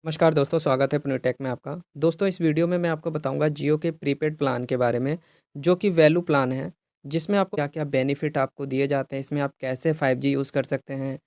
नमस्कार दोस्तों, स्वागत है टेक में आपका। दोस्तों, इस वीडियो में मैं आपको बताऊंगा जियो के प्रीपेड प्लान के बारे में, जो कि वैल्यू प्लान है, जिसमें आपको क्या-क्या बेनिफिट आपको दिए जाते हैं, इसमें आप कैसे 5G यूज़ कर सकते हैं,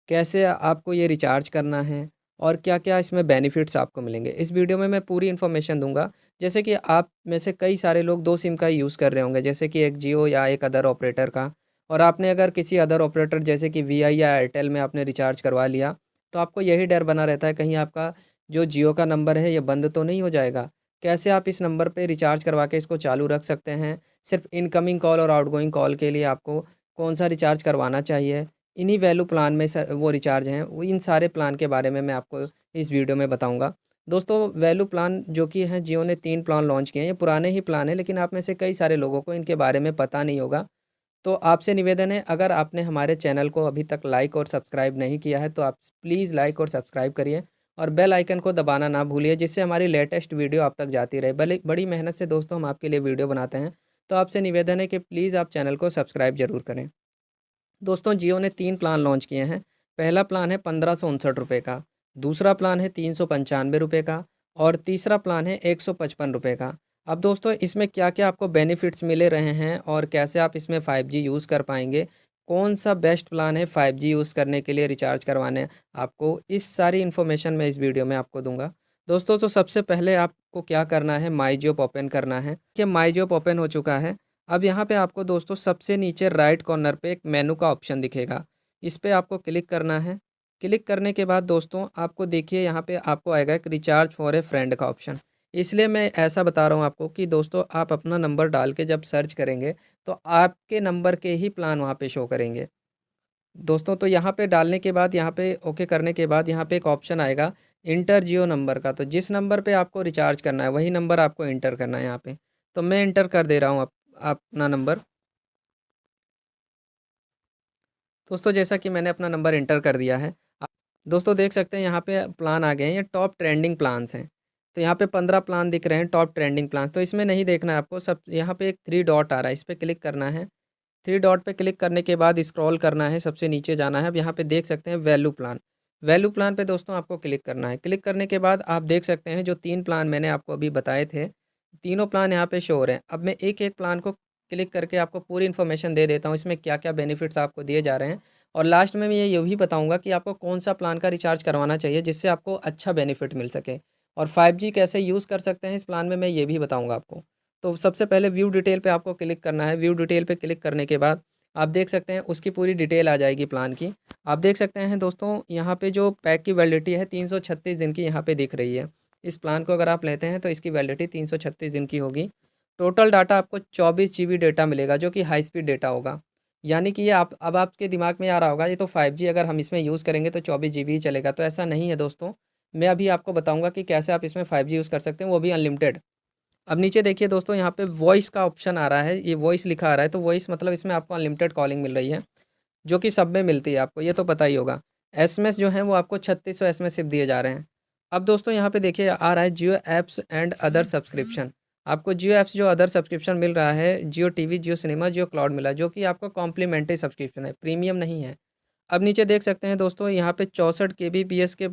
कैसे आपको ये रिचार्ज करना है और क्या-क्या इसमें बेनिफिट्स आपको मिलेंगे। इस वीडियो में मैं पूरी इन्फॉर्मेशन दूँगा। जैसे कि आप में से कई सारे लोग 2 सिम का यूज़ कर रहे होंगे, जैसे कि एक जियो या एक अदर ऑपरेटर का, और आपने अगर किसी अदर ऑपरेटर जैसे कि वीआई या एयरटेल में आपने रिचार्ज करवा लिया, तो आपको यही डर बना रहता है कहीं आपका जो जियो का नंबर है ये बंद तो नहीं हो जाएगा। कैसे आप इस नंबर पे रिचार्ज करवा के इसको चालू रख सकते हैं? सिर्फ़ इनकमिंग कॉल और आउटगोइंग कॉल के लिए आपको कौन-सा रिचार्ज करवाना चाहिए? इन्हीं वैल्यू प्लान में वो रिचार्ज हैं, वो इन सारे प्लान के बारे में मैं आपको इस वीडियो में बताऊँगा। दोस्तों, वैल्यू प्लान जो कि हैं, जियो ने 3 प्लान लॉन्च किए हैं। ये पुराने ही प्लान हैं, लेकिन आप में से कई सारे लोगों को इनके बारे में पता नहीं होगा। तो आपसे निवेदन है, अगर आपने हमारे चैनल को अभी तक लाइक और सब्सक्राइब नहीं किया है, तो आप प्लीज़ लाइक और सब्सक्राइब करिए और बेल आइकन को दबाना ना भूलिए, जिससे हमारी लेटेस्ट वीडियो आप तक जाती रहे। भले बड़ी मेहनत से दोस्तों हम आपके लिए वीडियो बनाते हैं, तो आपसे निवेदन है कि प्लीज़ आप चैनल को सब्सक्राइब ज़रूर करें। दोस्तों, जियो ने 3 प्लान लॉन्च किए हैं। पहला प्लान है ₹1559 का, दूसरा प्लान है ₹395 का और तीसरा प्लान है ₹155 का। अब दोस्तों, इसमें क्या-क्या आपको बेनिफिट्स मिले रहे हैं और कैसे आप इसमें 5G यूज़ कर पाएँगे, कौन-सा बेस्ट प्लान है 5G यूज़ करने के लिए रिचार्ज करवाने आपको, इस सारी इन्फॉर्मेशन मैं इस वीडियो में आपको दूँगा। दोस्तों, तो सबसे पहले आपको क्या करना है, माई जियो ओपन करना है। देखिए, माई जियो ओपन हो चुका है। अब यहाँ पे आपको दोस्तों सबसे नीचे राइट कॉर्नर पे एक मेनू का ऑप्शन दिखेगा, इस पे आपको क्लिक करना है। क्लिक करने के बाद दोस्तों आपको देखिए यहाँ पे आपको आएगा एक रिचार्ज फॉर ए फ्रेंड का ऑप्शन। इसलिए मैं ऐसा बता रहा हूँ आपको कि दोस्तों आप अपना नंबर डाल के जब सर्च करेंगे, तो आपके नंबर के ही प्लान वहाँ पे शो करेंगे। दोस्तों, तो यहाँ पे डालने के बाद, यहाँ पे ओके करने के बाद, यहाँ पे एक ऑप्शन आएगा इंटर जियो नंबर का। तो जिस नंबर पे आपको रिचार्ज करना है वही नंबर आपको इंटर करना है यहाँ पे। तो मैं इंटर कर दे रहा हूँ अपना नंबर। दोस्तों, जैसा कि मैंने अपना नंबर एंटर कर दिया है, आप दोस्तों देख सकते हैं यहाँ पे प्लान आ गए हैं, ये टॉप ट्रेंडिंग प्लान्स हैं। तो यहाँ पे 15 प्लान दिख रहे हैं टॉप ट्रेंडिंग प्लान्स, तो इसमें नहीं देखना है आपको। सब यहाँ पे एक 3 डॉट आ रहा है, इस पे क्लिक करना है। 3 डॉट पे क्लिक करने के बाद स्क्रॉल करना है, सबसे नीचे जाना है। अब यहाँ पे देख सकते हैं वैल्यू प्लान। वैल्यू प्लान पे दोस्तों आपको क्लिक करना है। क्लिक करने के बाद आप देख सकते हैं जो 3 प्लान मैंने आपको अभी बताए थे, तीनों प्लान यहाँ पे शो हो रहे हैं। अब मैं एक-एक प्लान को क्लिक करके आपको पूरी इन्फॉर्मेशन दे देता हूँ, इसमें क्या-क्या बेनिफिट्स आपको दिए जा रहे हैं। और लास्ट में मैं ये भी बताऊँगा कि आपको कौन-सा प्लान का रिचार्ज करवाना चाहिए, जिससे आपको अच्छा बेनिफिट मिल सके। और 5G कैसे यूज़ कर सकते हैं इस प्लान में, मैं ये भी बताऊँगा आपको। तो सबसे पहले व्यू डिटेल पे आपको क्लिक करना है। व्यू डिटेल पे क्लिक करने के बाद आप देख सकते हैं उसकी पूरी डिटेल आ जाएगी प्लान की। आप देख सकते हैं दोस्तों, यहाँ पे जो पैक की वैलिडिटी है 336 दिन की यहाँ पे दिख रही है। इस प्लान को अगर आप लेते हैं तो इसकी वैलिडिटी 336 दिन की होगी। टोटल डाटा आपको 24 जीबी डेटा मिलेगा, जो कि हाई स्पीड डेटा होगा। यानी कि ये आप अब आपके दिमाग में आ रहा होगा, ये तो 5G अगर हम इसमें यूज़ करेंगे तो 24 जीबी ही चलेगा, तो ऐसा नहीं है दोस्तों। मैं अभी आपको बताऊँगा कि कैसे आप इसमें 5G यूज़ कर सकते हैं, वो भी अनलिमिटेड। अब नीचे देखिए दोस्तों, यहाँ पे वॉइस का ऑप्शन आ रहा है, ये वॉइस लिखा आ रहा है, तो वॉइस मतलब इसमें आपको अनलिमिटेड कॉलिंग मिल रही है, जो कि सब में मिलती है आपको, ये तो पता ही होगा। एसएमएस जो हैं वो आपको 3600 एसएमएस सिर्फ दिए जा रहे हैं। अब दोस्तों यहाँ पे देखिए आ रहा है जियो ऐप्स एंड अदर सब्सक्रिप्शन। आपको जियो ऐप्स जो अदर सब्सक्रिप्शन मिल रहा है, जियो टीवी, जियो सिनेमा, जियो क्लाउड मिला है, जो कि आपको कॉम्प्लीमेंट्री सब्सक्रिप्शन है, प्रीमियम नहीं है। अब नीचे देख सकते हैं दोस्तों, यहाँ पे 64 केबीपीएस के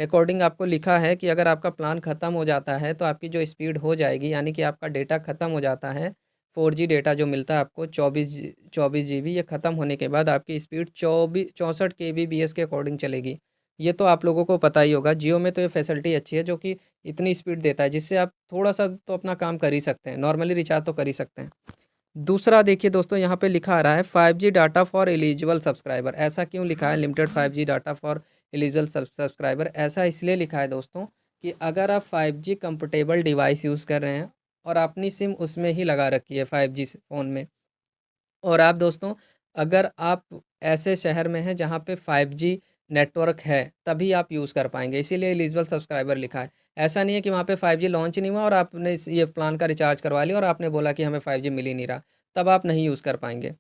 अकॉर्डिंग आपको लिखा है कि अगर आपका प्लान ख़त्म हो जाता है तो आपकी जो स्पीड हो जाएगी, यानी कि आपका डेटा ख़त्म हो जाता है, 4G डेटा जो मिलता है आपको 24 जीबी, ये ख़त्म होने के बाद आपकी स्पीड 64 केबीपीएस के अकॉर्डिंग चलेगी। ये तो आप लोगों को पता ही होगा। जियो में तो ये फैसिलिटी अच्छी है, जो कि इतनी स्पीड देता है, जिससे आप थोड़ा-सा तो अपना काम कर ही सकते हैं, नॉर्मली रिचार्ज तो कर ही सकते हैं। दूसरा देखिए दोस्तों, यहाँ पे लिखा आ रहा है 5G data for eligible subscriber. ऐसा क्यों लिखा है limited 5G data for eligible subscriber? ऐसा इसलिए लिखा है दोस्तों कि अगर आप 5G कंपैटिबल डिवाइस यूज़ कर रहे हैं और अपनी सिम उसमें ही लगा रखी है 5G फ़ोन में, और आप दोस्तों अगर आप ऐसे शहर में हैं जहाँ पे 5G नेटवर्क है, तभी आप यूज़ कर पाएँगे, इसीलिए एलिजिबल सब्सक्राइबर लिखा है। ऐसा नहीं है कि वहाँ पे 5G लॉन्च ही नहीं हुआ और आपने ये प्लान का रिचार्ज करवा लिया और आपने बोला कि हमें 5G मिल ही नहीं रहा, तब आप नहीं यूज़ कर पाएँगे।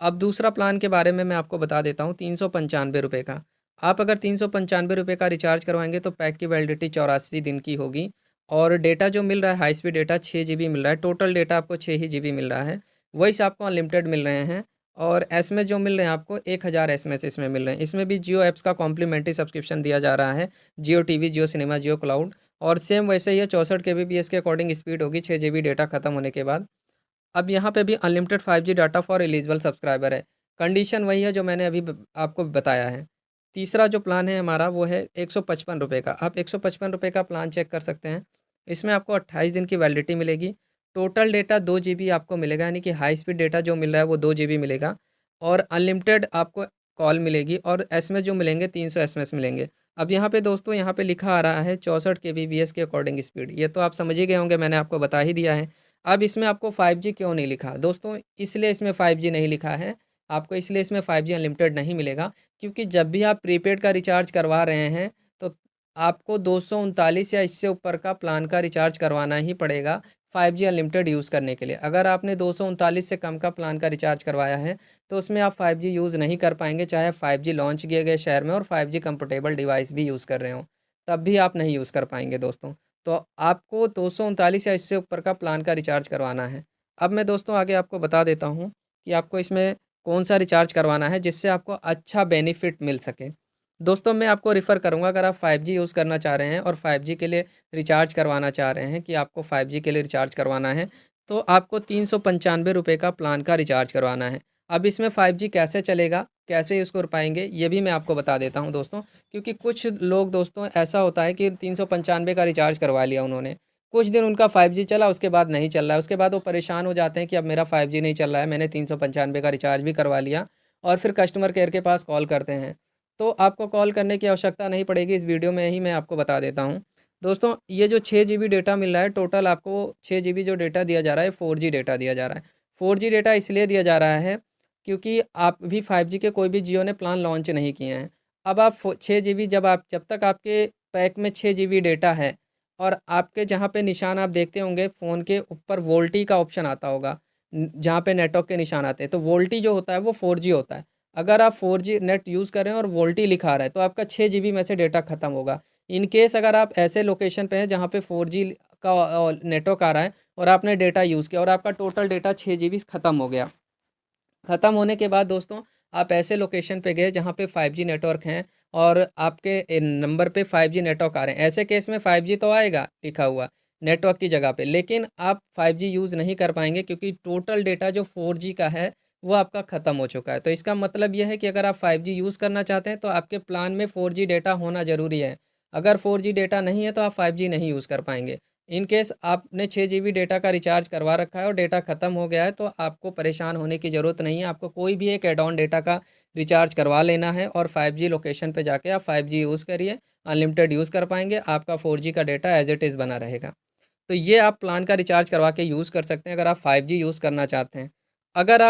अब दूसरा प्लान के बारे में मैं आपको बता देता हूँ, ₹395 का। आप अगर ₹395 का रिचार्ज करवाएँगे तो पैक की वैलिडिटी 84 दिन की होगी और डेटा जो मिल रहा है, हाई स्पीड डेटा 6 जीबी मिल रहा है, टोटल डेटा आपको 6 ही जीबी मिल रहा है। वॉइस आपको अनलिमिटेड मिल रहे हैं और एसएमएस जो मिल रहे हैं आपको 1000 एसएमएस इसमें मिल रहे हैं। इसमें भी जियो ऐप्स का कॉम्प्लीमेंट्री सब्सक्रिप्शन दिया जा रहा है, जियो टीवी, जियो सिनेमा, जियो क्लाउड। और सेम वैसे ही है, 64 केबीपीएस के अकॉर्डिंग स्पीड होगी 6 जीबी डेटा खत्म होने के बाद। अब यहाँ पे भी unlimited 5G data for eligible subscriber है। कंडीशन वही है जो मैंने अभी आपको बताया है। तीसरा जो प्लान है हमारा वो है ₹155 का। आप ₹155 का प्लान चेक कर सकते हैं। इसमें आपको 28 दिन की वैलिडिटी मिलेगी। टोटल डेटा 2 जीबी आपको मिलेगा, यानी कि हाई स्पीड डेटा जो मिल रहा है वो 2 जीबी मिलेगा। और अनलिमिटेड आपको कॉल मिलेगी और एसएमएस जो मिलेंगे 300 एसएमएस मिलेंगे। अब यहाँ पे दोस्तों यहाँ पे लिखा आ रहा है 64 केबीपीएस के अकॉर्डिंग स्पीड। ये तो आप समझ ही गए होंगे, मैंने आपको बता ही दिया है। अब इसमें आपको 5G क्यों नहीं लिखा? दोस्तों इसलिए इसमें 5G नहीं लिखा है, आपको इसलिए इसमें 5G अनलिमिटेड नहीं मिलेगा, क्योंकि जब भी आप प्रीपेड का रिचार्ज करवा रहे हैं, तो आपको 239 या इससे ऊपर का प्लान का रिचार्ज करवाना ही पड़ेगा 5G अनलिमिटेड यूज़ करने के लिए। अगर आपने 239 से कम का प्लान का रिचार्ज करवाया है, तो उसमें आप 5G यूज़ नहीं कर पाएँगे, चाहे 5G लॉन्च किए गए शहर में और 5G कंपैटिबल डिवाइस भी यूज़ कर रहे हों, तब भी आप नहीं यूज़ कर पाएँगे दोस्तों। तो आपको 239 या इससे ऊपर का प्लान का रिचार्ज करवाना है। अब मैं दोस्तों आगे आपको बता देता हूँ कि आपको इसमें कौन-सा रिचार्ज करवाना है जिससे आपको अच्छा बेनिफिट मिल सके। दोस्तों मैं आपको रेफ़र करूँगा, अगर आप 5G यूज़ करना चाह रहे हैं और 5G के लिए रिचार्ज करवाना चाह रहे हैं कि आपको 5G के लिए रिचार्ज करवाना है, तो आपको ₹395 का प्लान का रिचार्ज करवाना है। अब इसमें 5G कैसे चलेगा, कैसे यूज़ कर पाएँगे, ये भी मैं आपको बता देता हूँ दोस्तों। क्योंकि कुछ लोग दोस्तों ऐसा होता है कि 395 का रिचार्ज करवा लिया उन्होंने, कुछ दिन उनका 5G चला, उसके बाद नहीं चल रहा है, उसके बाद वो परेशान हो जाते हैं कि अब मेरा 5G नहीं चल रहा है, मैंने 395 का रिचार्ज भी करवा लिया, और फिर कस्टमर केयर के पास कॉल करते हैं। तो आपको कॉल करने की आवश्यकता नहीं पड़ेगी, इस वीडियो में ही मैं आपको बता देता हूँ। दोस्तों ये जो 6 जीबी डेटा मिल रहा है, टोटल आपको 6 जीबी जो डेटा दिया जा रहा है 4G डेटा दिया जा रहा है। 4G डेटा इसलिए दिया जा रहा है क्योंकि आप भी 5G के कोई भी जियो ने प्लान लॉन्च नहीं किए हैं। अब आप 6 जीबी जब तक आपके पैक में 6 जीबी डेटा है, और आपके जहाँ पे निशान आप देखते होंगे फ़ोन के ऊपर वोल्टी का ऑप्शन आता होगा, जहाँ पे नेटवर्क के निशान आते हैं, तो वोल्टी जो होता है वो 4G होता है। अगर आप 4G नेट यूज़ कर रहे हैं और वोल्टी लिखा आ रहा है, तो आपका 6 जीबी में से डेटा खत्म होगा। इन केस अगर आप ऐसे लोकेशन पे हैं जहाँ पे 4G का नेटवर्क आ रहा है और आपने डेटा यूज़ किया और आपका टोटल डेटा 6 जीबी खत्म हो गया। ख़त्म होने के बाद दोस्तों आप ऐसे लोकेशन पे गए जहाँ पे 5G नेटवर्क हैं और आपके नंबर पे 5G नेटवर्क आ रहे हैं। ऐसे केस में 5G तो आएगा लिखा हुआ नेटवर्क की जगह पे, लेकिन आप 5G यूज़ नहीं कर पाएँगे क्योंकि टोटल डेटा जो 4G का है वो आपका ख़त्म हो चुका है। तो इसका मतलब ये है कि अगर आप 5G यूज़ करना चाहते हैं तो आपके प्लान में 4G डेटा होना ज़रूरी है। अगर 4G डेटा नहीं है तो आप 5G नहीं यूज़ कर पाएँगे। इन केस आपने 6 जीबी डेटा का रिचार्ज करवा रखा है और डेटा ख़त्म हो गया है, तो आपको परेशान होने की ज़रूरत नहीं है। आपको कोई भी एक ऐड ऑन डेटा का रिचार्ज करवा लेना है और 5G लोकेशन पे जाके आप 5G यूज़ करिए, अनलिमिटेड यूज़ कर पाएँगे, आपका 4G का डेटा एज़ इट इज़ बना रहेगा। तो ये आप प्लान का रिचार्ज करवा के यूज़ कर सकते हैं अगर आप 5G यूज़ करना चाहते हैं। अगर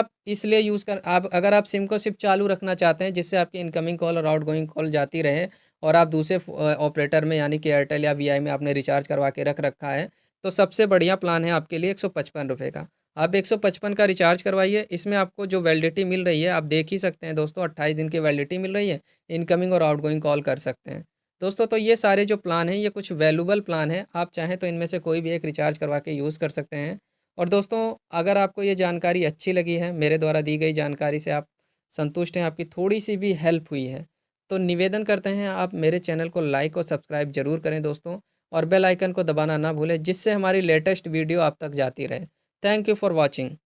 आप सिम को सिर्फ़ चालू रखना चाहते हैं जिससे आपकी इनकमिंग कॉल और आउटगोइंग कॉल जाती रहे, और आप दूसरे ऑपरेटर में यानी कि एयरटेल या वीआई में आपने रिचार्ज करवा के रख रखा है, तो सबसे बढ़िया प्लान है आपके लिए ₹155 का। आप 155 का रिचार्ज करवाइए, इसमें आपको जो वैलिडिटी मिल रही है आप देख ही सकते हैं दोस्तों, 28 दिन की वैलिडिटी मिल रही है, इनकमिंग और आउटगोइंग कॉल कर सकते हैं। दोस्तों तो ये सारे जो प्लान हैं ये कुछ वैल्यूएबल प्लान हैं, आप चाहें तो इनमें से कोई भी एक रिचार्ज करवा के यूज़ कर सकते हैं। और दोस्तों अगर आपको ये जानकारी अच्छी लगी है, मेरे द्वारा दी गई जानकारी से आप संतुष्ट हैं, आपकी थोड़ी-सी भी हेल्प हुई है, तो निवेदन करते हैं आप मेरे चैनल को लाइक और सब्सक्राइब ज़रूर करें दोस्तों, और बेल आइकन को दबाना ना भूलें जिससे हमारी लेटेस्ट वीडियो आप तक जाती रहे। Thank you for watching.